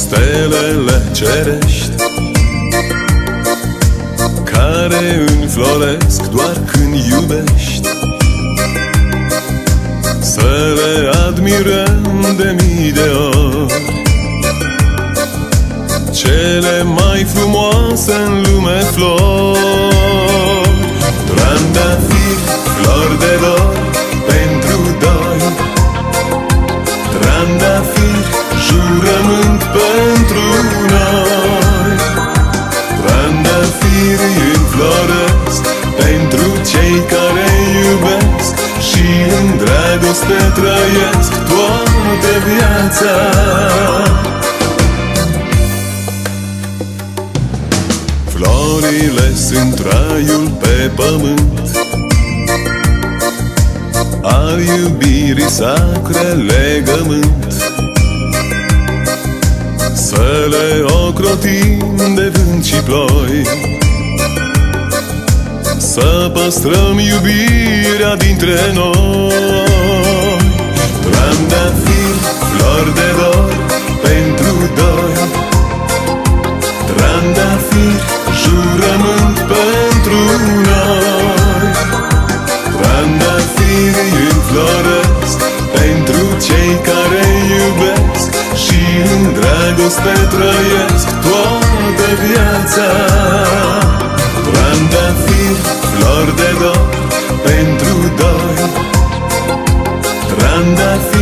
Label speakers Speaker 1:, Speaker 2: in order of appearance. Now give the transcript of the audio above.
Speaker 1: stelele cerești care înfloresc doar când iubești. Să le admirăm de mii de ori, cele mai frumoase în lume flori. Trandafiri, flori de dor pentru doi, trandafiri, jurământ pentru noi. Trandafiri înfloresc pentru cei care iubesc și în dragoste trăiesc toată viața. Florile sunt raiul pe pământ al iubirii sacre legământ. Să le ocrotim de vânt și ploi, să păstrăm iubirea dintre noi. Trandafiri, flori de dor pentru doi, trandafiri, jurământ pentru noi. Trandafiri înfloresc pentru cei care iubesc și în dragoste trăiesc toată viața. Trandafiri, flori de dor pentru doi, trandafiri,